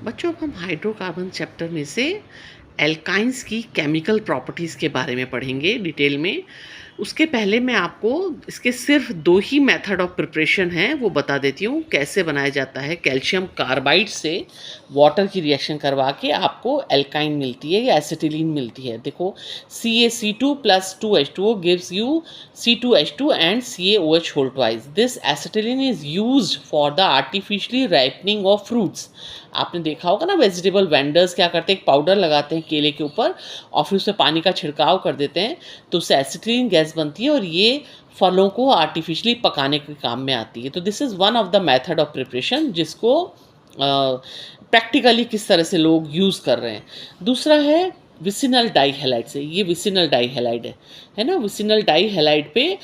बच्चों अब हम हाइड्रोकार्बन चैप्टर में से एल्काइंस की केमिकल प्रॉपर्टीज़ के बारे में पढ़ेंगे डिटेल में। उसके पहले मैं आपको इसके सिर्फ दो ही मेथड ऑफ प्रिपरेशन हैं वो बता देती हूँ कैसे बनाया जाता है। कैल्शियम कार्बाइड से वाटर की रिएक्शन करवा के आपको एल्काइन मिलती है या एसिटिलीन मिलती है। देखो CaC2 + 2H2O gives you C2H2 and CaOH whole twice. This acetylene is used for the artificially ripening of fruits. आपने देखा होगा ना वेजिटेबल वेंडर्स क्या करते हैं, एक पाउडर लगाते हैं केले के ऊपर और फिर उसमें पानी का छिड़काव कर देते हैं तो उससे एसिटिलीन गैस बनती है और ये फलों को आर्टिफिशियली पकाने के काम में आती है। तो this is one of the method of preparation जिसको प्रैक्टिकली किस तरह से लोग यूज़ कर रहे हैं। दूसरा है विसिनल डाइहैलाइड से। ये विसिनल डाइहैलाइड है ना। विसिनल डाइहैलाइड पे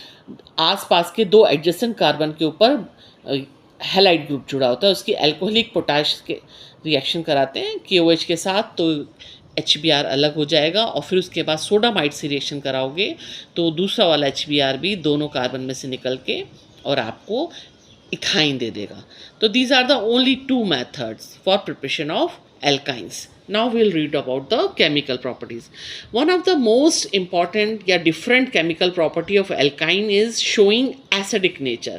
आसपास के दो एडजेसेंट कार्बन के ऊपर हैलाइड ग्रुप जुड़ा होता है, उसकी एल्कोहलिक पोटाश के रिएक्शन कराते हैं KOH के साथ तो HBr अलग हो जाएगा और फिर उसके बाद सोडामाइड से रिएक्शन कराओगे तो दूसरा वाला HBr भी दोनों कार्बन में से निकल के और आपको इथाइन दे देगा। तो these are the only two methods for preparation of alkynes. Now we'll read about the chemical properties. One of the most important या different chemical property of alkyne is showing acidic nature.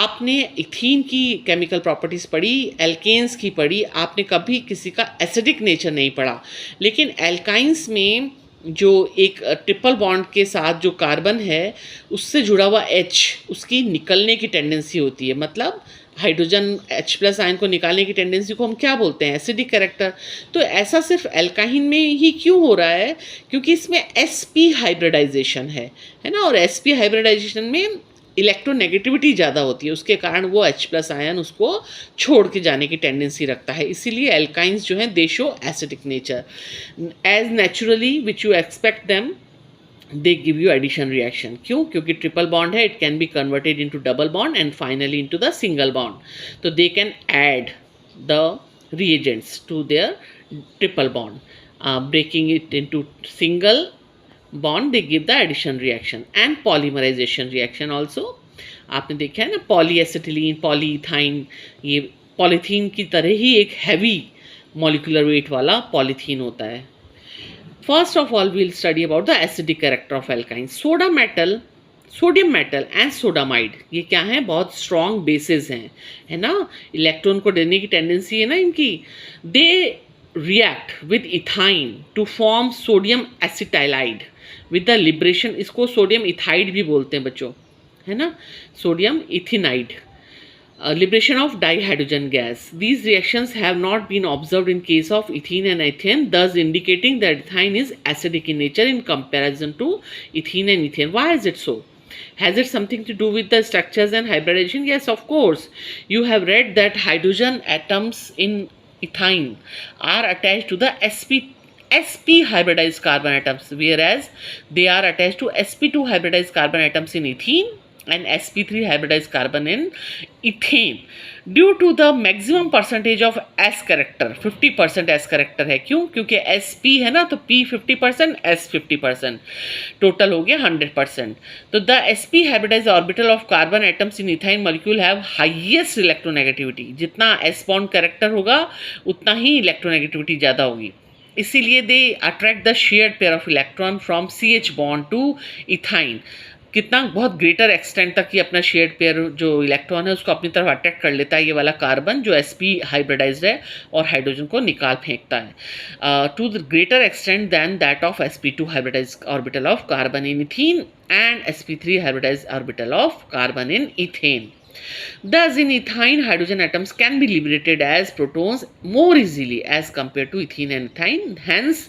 आपने ethene की chemical properties पढ़ी, alkanes की पढ़ी, आपने कभी किसी का acidic nature नहीं पढ़ा। लेकिन alkynes में जो एक ट्रिपल बॉन्ड के साथ जो कार्बन है उससे जुड़ा हुआ H उसकी निकलने की टेंडेंसी होती है। मतलब हाइड्रोजन H+ आयन को निकालने की टेंडेंसी को हम क्या बोलते हैं, एसिडिक कैरेक्टर। तो ऐसा सिर्फ एल्काइन में ही क्यों हो रहा है, क्योंकि इसमें sp हाइब्रिडाइजेशन है ना। और sp हाइब्रिडाइजेशन में इलेक्ट्रोनेगेटिविटी ज़्यादा होती है, उसके कारण वो H+ आयन उसको छोड़ के जाने की टेंडेंसी रखता है। इसीलिए एल्काइंस जो हैं they show acidic nature as naturally which you expect them they give you addition reaction. क्यों? क्योंकि ट्रिपल बॉन्ड है, it can be converted into double bond and finally into the single bond. तो they can add the reagents to their triple bond, breaking it into single bond they give the addition reaction and polymerization reaction also। आपने देखा है ना पॉलीएसिटिलीन पॉलीइथाइन, ये polythene की तरह ही एक heavy molecular weight वाला पॉलीथीन होता है। First of all, we'll study about the acidic character of alkynes. Sodium metal and sodamide ये क्या है, बहुत स्ट्रॉन्ग बेसिस हैं, है ना। इलेक्ट्रॉन को देने की टेंडेंसी है ना इनकी। They react with ethyne to form sodium acetylide with the liberation. इसको सोडियम इथाइड भी बोलते हैं बच्चों, है ना, sodium ethynide. Liberation of dihydrogen gas. These reactions have not been observed in case of ethene and ethane, thus indicating that ethine is acidic in nature in comparison to ethene and ethane. Why is it so? Has it something to do with the structures and hybridization? Yes, of course. You have read that hydrogen atoms in ethine are attached to the sp hybridized carbon atoms, whereas they are attached to sp2 hybridized carbon atoms in ethene and sp3 hybridized carbon in ethane due to the maximum percentage of s character। 50% s character है। क्यों? क्योंकि sp है ना, तो p 50% s 50%, total हो गया 100%। तो the sp hybridized orbital of carbon atoms in ethyne molecule have highest electronegativity। जितना s bond character होगा उतना ही electronegativity ज़्यादा होगी, इसीलिए they attract the shared pair of electron from CH bond to ethyne. कितना बहुत ग्रेटर एक्सटेंट तक ये अपना शेयर्ड पेयर जो इलेक्ट्रॉन है उसको अपनी तरफ अट्रैक्ट कर लेता है ये वाला कार्बन जो sp हाइब्रिडाइज्ड है और हाइड्रोजन को निकाल फेंकता है to the greater extent than that of sp2 hybridised orbital of carbon in ethene and sp3 hybridised orbital of carbon in ethane. Thus, in ethine, hydrogen atoms can be liberated as protons more easily as compared to ethene and ethine. Hence,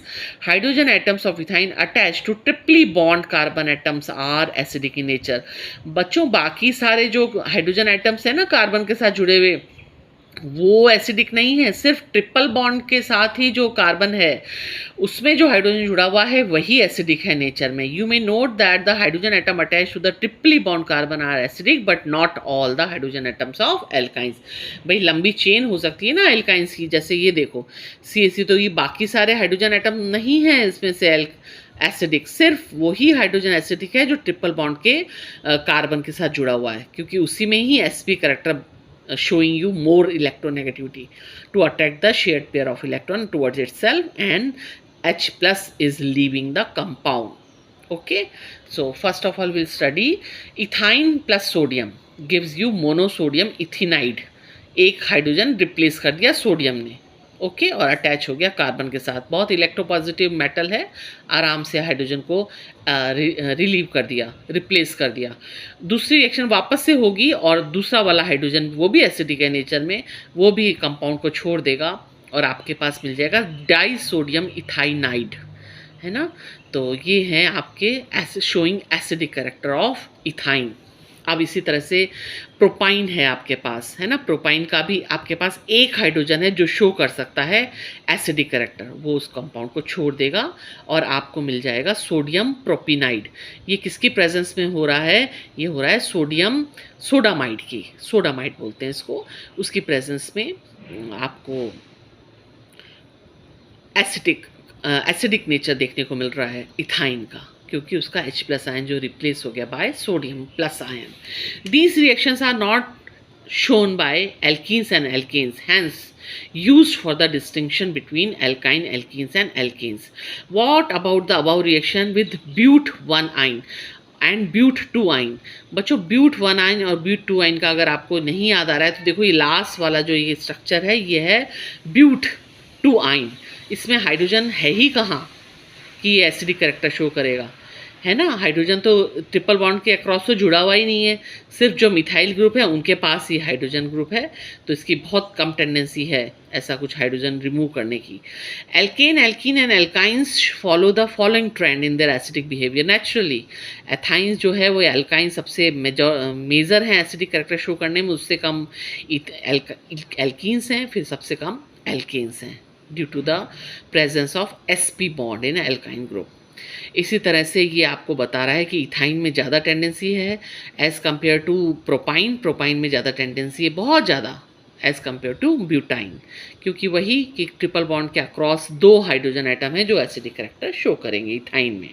hydrogen atoms of ethine attached to triply bond carbon atoms are acidic in nature. बच्चों बाकी सारे जो hydrogen atoms है ना carbon के साथ जुड़े हुए वो एसिडिक नहीं है, सिर्फ ट्रिपल बॉन्ड के साथ ही जो कार्बन है उसमें जो हाइड्रोजन जुड़ा हुआ है वही एसिडिक है नेचर में। You may note that the hydrogen atom attach to the triply bond carbon are acidic but not all the hydrogen atoms of alkynes. भाई लंबी चेन हो सकती है ना एल्काइंस की, जैसे ये देखो CH, तो ये बाकी सारे हाइड्रोजन एटम नहीं है इसमें से एसिडिक, सिर्फ वही हाइड्रोजन एसिडिक है जो ट्रिपल बॉन्ड के कार्बन के साथ जुड़ा हुआ है, क्योंकि उसी में ही sp character showing you more electronegativity to attract the shared pair of electron towards itself, and H plus is leaving the compound. Okay, so first of all we'll study ethyne plus sodium gives you monosodium ethenide. एक hydrogen replace कर दिया sodium ने, okay, और attach हो गया carbon के साथ। बहुत इलेक्ट्रोपॉजिटिव मेटल है, आराम से हाइड्रोजन को रिलीव कर दिया, रिप्लेस कर दिया। दूसरी रिएक्शन वापस से होगी और दूसरा वाला हाइड्रोजन वो भी एसिडिक है नेचर में, वो भी कंपाउंड को छोड़ देगा और आपके पास मिल जाएगा डाई सोडियम इथाइनाइड, है ना। तो ये हैं आपके showing acidic character of ethyne. अब इसी तरह से प्रोपाइन है आपके पास, है ना। प्रोपाइन का भी आपके पास एक हाइड्रोजन है जो शो कर सकता है एसिडिक कैरेक्टर, वो उस कंपाउंड को छोड़ देगा और आपको मिल जाएगा सोडियम प्रोपिनाइड। ये किसकी प्रेजेंस में हो रहा है? ये हो रहा है सोडियम सोडामाइड की, सोडामाइड बोलते हैं इसको। उसकी प्रेजेंस में आपको एसिडिक नेचर देखने को मिल रहा है इथाइन का, क्योंकि उसका H प्लस आयन जो रिप्लेस हो गया by sodium plus ion. These reactions are not shown by alkenes and alkanes, hence used for the distinction between alkyne alkenes and alkenes. What about the above reaction with but 1-ine and but 2-ine? बच्चों but 1-ine और but 2-ine का अगर आपको नहीं याद आ रहा है तो देखो ये लास्ट वाला जो ये स्ट्रक्चर है ये है but 2-ine। इसमें हाइड्रोजन है ही कहाँ कि ये एसिडिक कैरेक्टर शो करेगा, है ना। हाइड्रोजन तो ट्रिपल बॉन्ड के अक्रॉस तो जुड़ा हुआ ही नहीं है, सिर्फ जो मिथाइल ग्रुप है उनके पास ही हाइड्रोजन ग्रुप है, तो इसकी बहुत कम टेंडेंसी है ऐसा कुछ हाइड्रोजन रिमूव करने की। Alkane alkene and alkynes follow the following trend in their acidic behaviour naturally. Ethynes जो है वो एल्काइन सबसे मेजर हैं एसिडिक कैरेक्टर शो करने में, उससे कम एल्कीन्स हैं, फिर सबसे कम एल्केन्स हैं due to the presence of sp bond in alkyne group. इसी तरह से ये आपको बता रहा है कि इथाइन में ज़्यादा टेंडेंसी है as compare to propyne. Propyne में ज़्यादा टेंडेंसी है, बहुत ज़्यादा, एज़ कम्पेयर टू ब्यूटाइन, क्योंकि वही कि ट्रिपल बॉन्ड के अक्रॉस 2 हाइड्रोजन एटम है जो एसिडिक कैरेक्टर शो करेंगे इथाइन में।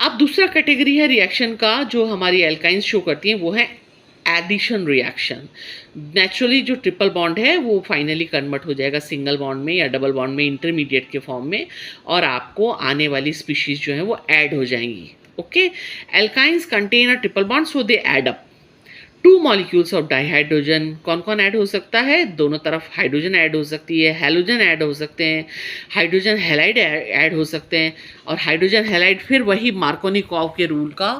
अब दूसरा कैटेगरी है रिएक्शन का जो हमारी एल्काइंस शो करती हैं, वो है एडिशन रिएक्शन। नेचुरली जो ट्रिपल बॉन्ड है वो फाइनली कन्वर्ट हो जाएगा सिंगल बॉन्ड में या डबल बॉन्ड में इंटरमीडिएट के फॉर्म में, और आपको आने वाली स्पीशीज जो है वो ऐड हो जाएंगी। Okay, alkynes contain a triple bond so they add up 2 molecules of dihydrogen. कौन कौन ऐड हो सकता है? दोनों तरफ हाइड्रोजन ऐड हो सकती है, हैलोजन ऐड हो सकते हैं, हाइड्रोजन हैलाइड ऐड हो सकते हैं, और हाइड्रोजन हैलाइड फिर वही मार्कोनिकॉव के रूल का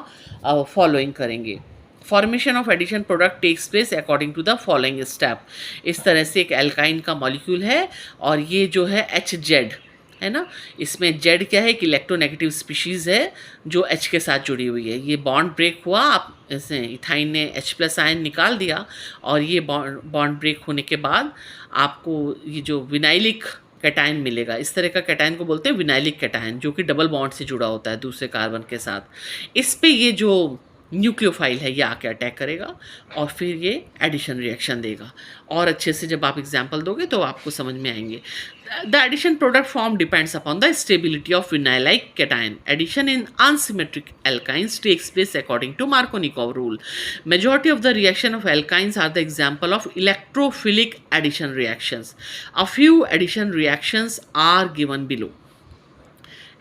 फॉलोइंग करेंगे। Formation of addition product takes place according to the following step. इस तरह से एक एल्काइन का मॉलिक्यूल है और ये जो है HZ है ना, इसमें Z क्या है? एक इलेक्ट्रोनेगेटिव स्पीशीज़ है जो H के साथ जुड़ी हुई है। ये बॉन्ड ब्रेक हुआ, आप ऐसे इथाइन ने H प्लस आयन निकाल दिया और ये बॉन्ड ब्रेक होने के बाद आपको ये जो विनाइलिक कैटायन मिलेगा। इस तरह का कैटायन को बोलते हैं विनाइलिक कैटायन, जो कि डबल बॉन्ड से जुड़ा होता है दूसरे कार्बन के साथ। इस पे ये जो न्यूक्लियोफाइल है ये आके अटैक करेगा और फिर ये एडिशन रिएक्शन देगा। और अच्छे से जब आप एग्जांपल दोगे तो आपको समझ में आएंगे। The addition product form depends upon the stability of vinylic cation. Addition in unsymmetric alkynes takes place according to Markovnikov rule. Majority of the reaction of alkynes are the example of electrophilic addition reactions. A few addition reactions are given below.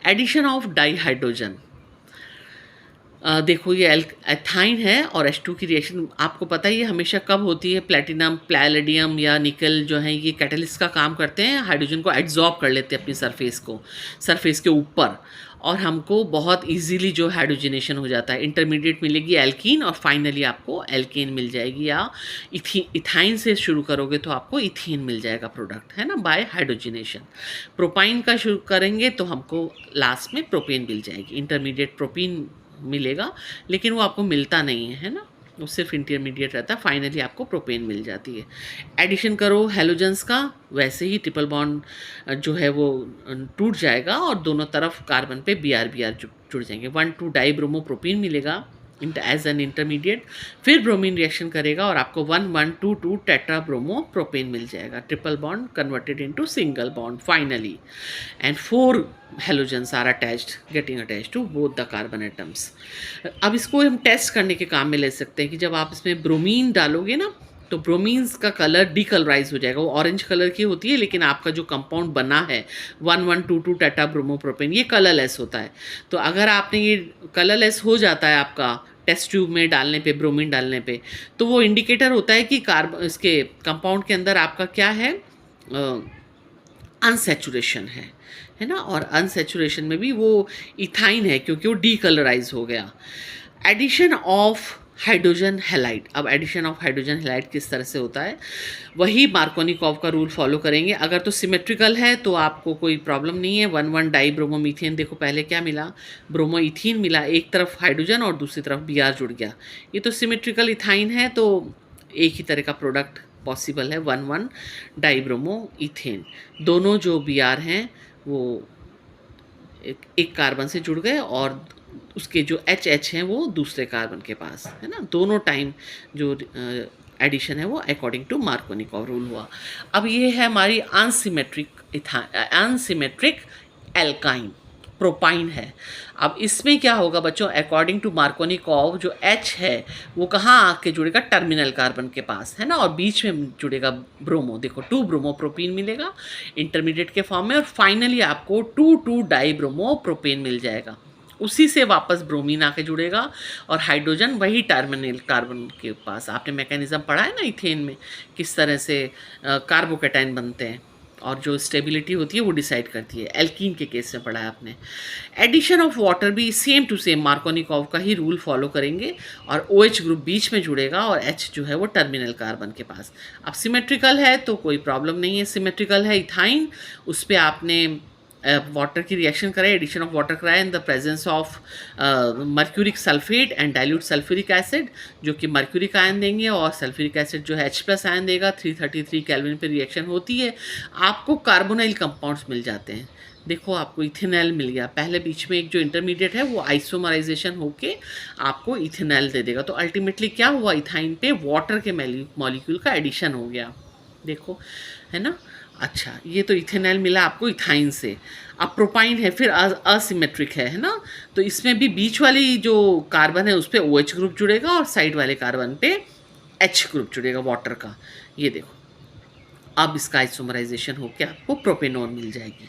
Addition of dihydrogen, देखो ये ethyne है और H2 की reaction आपको पता ही है हमेशा कब होती है। प्लैटिनम, पैलेडियम या निकल जो है ये कैटलिस्ट का काम करते हैं, हाइड्रोजन को एड्जॉर्ब कर लेते हैं अपनी सरफेस के ऊपर, और हमको बहुत इजीली जो हाइड्रोजनेशन हो जाता है। इंटरमीडिएट मिलेगी एल्कीन और फाइनली आपको एल्केन मिल जाएगी, या इथाइन से शुरू करोगे तो आपको इथीन मिल जाएगा प्रोडक्ट, है ना, बाय हाइड्रोजनेशन। प्रोपाइन का शुरू करेंगे तो हमको लास्ट में प्रोपेन मिल जाएगी। इंटरमीडिएट प्रोपीन मिलेगा लेकिन वो आपको मिलता नहीं है ना, वो सिर्फ इंटरमीडिएट रहता है, फाइनली आपको प्रोपेन मिल जाती है। एडिशन करो हेलोजेंस का, वैसे ही ट्रिपल बॉन्ड जो है वो टूट जाएगा और दोनों तरफ कार्बन पे Br जुड़ जाएंगे। 1,2 डाइब्रोमोप्रोपीन मिलेगा एज एन इंटरमीडिएट, फिर ब्रोमीन रिएक्शन करेगा और आपको 1,1,2,2 टेट्राब्रोमोप्रोपेन मिल जाएगा। Triple bond converted into single bond finally, and 4 halogens are getting attached to both the carbon atoms. अब इसको हम टेस्ट करने के काम में ले सकते हैं कि जब आप इसमें ब्रोमीन डालोगे ना तो ब्रोमीन्स का कलर डीकलराइज हो जाएगा, वो ऑरेंज कलर की होती है, लेकिन आपका जो कंपाउंड बना है 1122 टेट्रा ब्रोमोप्रोपेन, ये कलरलेस होता है। तो अगर आपने ये कलरलेस हो जाता है आपका टेस्ट ट्यूब में डालने पे, ब्रोमीन डालने पे, तो वो इंडिकेटर होता है कि इसके कंपाउंड के अंदर आपका क्या है, अनसेचुरेशन है ना। और अनसेचुरेशन में भी वो इथाइन है, क्योंकि वो डीकलराइज हो गया। एडिशन ऑफ हाइड्रोजन हैलाइड, अब एडिशन ऑफ हाइड्रोजन हैलाइड किस तरह से होता है, वही मार्कोनिकॉव का रूल फॉलो करेंगे। अगर तो सिमेट्रिकल है तो आपको कोई प्रॉब्लम नहीं है। 1,1 डाई ब्रोमोमीथेन, देखो पहले क्या मिला, ब्रोमोइथीन मिला, एक तरफ हाइड्रोजन और दूसरी तरफ Br जुड़ गया। ये तो सिमेट्रिकल इथाइन है, तो एक ही तरह का प्रोडक्ट पॉसिबल है, 1,1 डाई ब्रोमोइथेन। दोनों जो Br हैं वो एक कार्बन से जुड़ गए और उसके जो एच हैं वो दूसरे कार्बन के पास है ना। दोनों टाइम जो एडिशन है वो अकॉर्डिंग टू मार्कोनिकॉव रूल हुआ। अब ये है हमारी अनसिमेट्रिक एल्काइन, प्रोपाइन है। अब इसमें क्या होगा बच्चों, अकॉर्डिंग टू मार्कोनिकॉव जो H है वो कहाँ आके जुड़ेगा, टर्मिनल कार्बन के पास है ना, और बीच में जुड़ेगा ब्रोमो। देखो 2 ब्रोमोप्रोपीन मिलेगा इंटरमीडिएट के फॉर्म में, और फाइनली आपको 2,2 डाई ब्रोमोप्रोपेन मिल जाएगा। उसी से वापस ब्रोमीन आके जुड़ेगा और हाइड्रोजन वही टर्मिनल कार्बन के पास। आपने मैकेनिज्म पढ़ा है ना इथेन में, किस तरह से कार्बोकेटाइन बनते हैं और जो स्टेबिलिटी होती है वो डिसाइड करती है। एल्कीन के केस में पढ़ा है आपने। एडिशन ऑफ वाटर भी सेम टू सेम मार्कोनिकॉव का ही रूल फॉलो करेंगे, और OH ग्रुप बीच में जुड़ेगा और H जो है वो टर्मिनल कार्बन के पास। अब सिमेट्रिकल है तो कोई प्रॉब्लम नहीं है। सिमेट्रिकल है इथाइन, उस पर आपने वाटर की रिएक्शन कराए, एडिशन ऑफ वाटर कराए in the presence of mercuric sulphate and dilute sulphuric acid, जो कि मर्क्यूरिक आयन देंगे और सल्फ्यूरिक एसिड जो है H+ आयन देगा। 333 केल्विन पे रिएक्शन होती है, आपको कार्बोनाइल कंपाउंड्स मिल जाते हैं। देखो आपको इथेनॉल मिल गया, पहले बीच में एक जो इंटरमीडिएट है वो आइसोमराइजेशन होके आपको इथेनॉल दे देगा। तो अल्टीमेटली क्या हुआ, इथाइन पे वाटर के मॉलिक्यूल का एडिशन हो गया, देखो है ना। अच्छा, ये तो इथेनॉल मिला आपको इथाइन से। अब प्रोपाइन है, फिर असिमेट्रिक है ना। तो इसमें भी बीच वाली जो कार्बन है उस पर OH ग्रुप जुड़ेगा और साइड वाले कार्बन पे H ग्रुप जुड़ेगा वाटर का। ये देखो अब इसका आइसोमराइजेशन होकर आपको प्रोपेनॉन मिल जाएगी।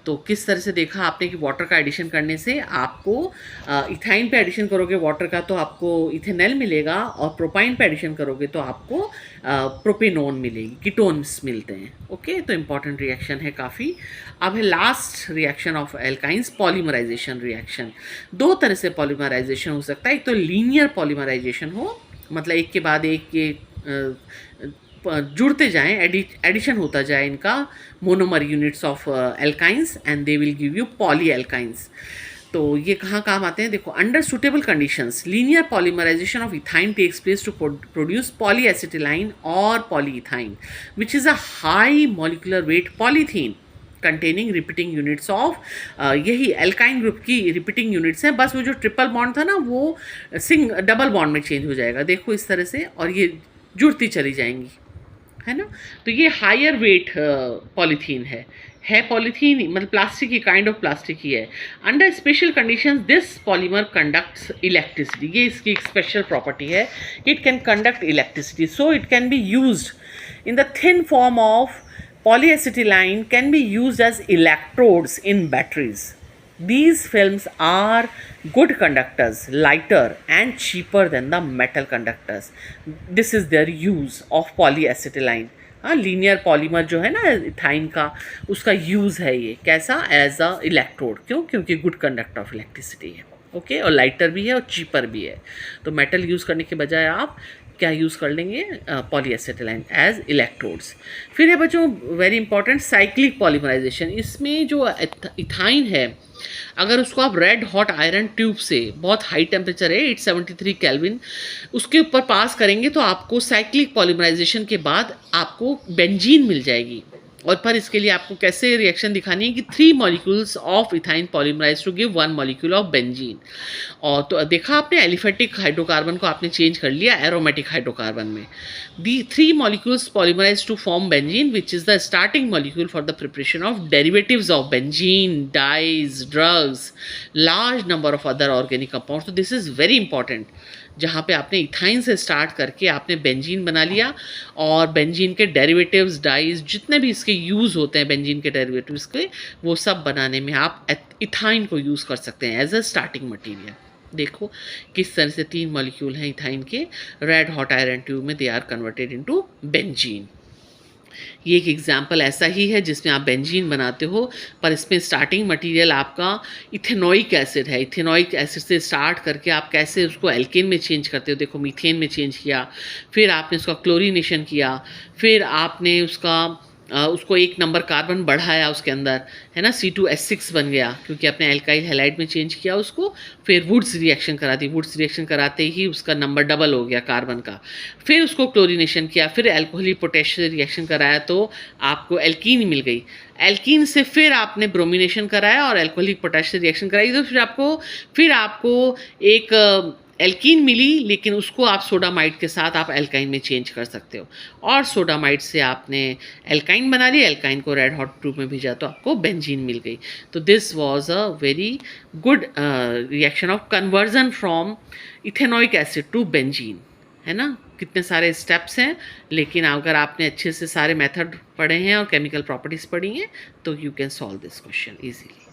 तो किस तरह से देखा आपने कि वाटर का एडिशन करने से आपको इथाइन पे एडिशन करोगे वाटर का तो आपको इथेनॉल मिलेगा, और प्रोपाइन पे एडिशन करोगे तो आपको प्रोपेनॉन मिलेगी, कीटोन्स मिलते हैं। ओके, तो इंपॉर्टेंट रिएक्शन है काफ़ी। अब है last reaction of alkynes, polymerisation reaction. दो तरह से पॉलीमराइजेशन हो सकता है, एक तो लीनियर पॉलीमराइजेशन हो, मतलब एक के बाद एक के जुड़ते जाएं, एडिशन होता जाए इनका monomer units of alkynes and they will give you poly alkynes. तो ये कहाँ काम आते हैं, देखो under suitable conditions linear polymerisation of ethyne takes place to produce polyacetylene और polyethyne which is a high molecular weight polythene containing repeating units of, यही alkyne group की रिपीटिंग यूनिट्स हैं, बस वो जो ट्रिपल बॉन्ड था ना वो डबल बॉन्ड में चेंज हो जाएगा, देखो इस तरह से, और ये जुड़ती चली जाएंगी, है ना। तो ये हायर वेट पॉलीथीन है पॉलीथीन मतलब प्लास्टिक की, काइंड ऑफ प्लास्टिक ही है। Under special conditions this polymer conducts electricity, ये इसकी एक स्पेशल प्रॉपर्टी है, it can conduct electricity, so it can be used in the thin form of polyacetylene can be used as electrodes in batteries. These films are good conductors, lighter and cheaper than the metal conductors. This is their use of polyacetylene. हाँ, linear polymer जो है ना ethyne का, उसका use है ये कैसा, as a electrode. क्यों, क्योंकि गुड कंडक्टर ऑफ इलेक्ट्रिसिटी है। ओके, और लाइटर भी है और चीपर भी है। तो मेटल यूज़ करने के बजाय आप क्या यूज़ कर लेंगे, पॉलीएसिटिलाइन एज इलेक्ट्रोड्स। फिर है बच्चों वेरी इंपॉर्टेंट साइक्लिक पॉलीमराइजेशन। इसमें जो इथाइन है, अगर उसको आप रेड हॉट आयरन ट्यूब से, बहुत हाई टेम्परेचर है 873 केल्विन, उसके ऊपर पास करेंगे तो आपको साइक्लिक पॉलीमराइजेशन के बाद आपको बेंजीन मिल जाएगी। और पर इसके लिए आपको कैसे रिएक्शन दिखानी है कि 3 molecules of ethyne polymerise to give 1 molecule of benzene. और तो देखा आपने एलिफेटिक हाइड्रोकार्बन को आपने चेंज कर लिया एरोमेटिक हाइड्रोकार्बन में। The 3 molecules polymerise to form benzene which is the starting molecule for the preparation of derivatives of benzene, dyes, drugs, large number of other organic compounds. तो this is very important. जहाँ पे आपने ethyne से start करके आपने benzene बना लिया, और बेंजीन के डेरिवेटिव्स, डाइज, जितने भी इसके यूज़ होते हैं बेंजीन के डेरिवेटिव्स के, वो सब बनाने में आप इथाइन को यूज़ कर सकते हैं एज अ स्टार्टिंग मटीरियल। देखो किस तरह से 3 मॉलिक्यूल हैं इथाइन के, रेड हॉट आयरन ट्यूब में they are converted into benzene. ये एक एग्जाम्पल ऐसा ही है जिसमें आप बेंजीन बनाते हो, पर इसमें स्टार्टिंग मटेरियल आपका इथेनोइक एसिड है। इथेनोइक एसिड से स्टार्ट करके आप कैसे उसको एल्केन में चेंज करते हो, देखो मीथेन में चेंज किया, फिर आपने उसका क्लोरीनेशन किया, फिर आपने उसको 1 नंबर कार्बन बढ़ाया उसके अंदर, है ना, C2H6 बन गया क्योंकि आपने एल्काइल हैलाइड में चेंज किया उसको। फिर वुड्स रिएक्शन करा दी, वुड्स रिएक्शन कराते ही उसका नंबर डबल हो गया कार्बन का। फिर उसको क्लोरीनेशन किया, फिर अल्कोहलिक पोटेश से रिएक्शन कराया तो आपको एल्कीन मिल गई। एल्कीन से फिर आपने ब्रोमिनेशन कराया और अल्कोहलिक पोटेश से रिएक्शन कराई, तो फिर आपको एक एल्कीन मिली, लेकिन उसको आप सोडामाइड के साथ आप एल्काइन में चेंज कर सकते हो, और सोडामाइड से आपने एल्काइन बना लिया, एल्काइन को रेड हॉट ट्यूब में भेजा तो आपको बेंजीन मिल गई। तो this was a very good reaction of conversion from ethanoic acid to benzene, है ना। कितने सारे स्टेप्स हैं, लेकिन अगर आपने अच्छे से सारे मेथड पढ़े हैं और केमिकल प्रॉपर्टीज़ पढ़ी हैं तो you can solve this question easily.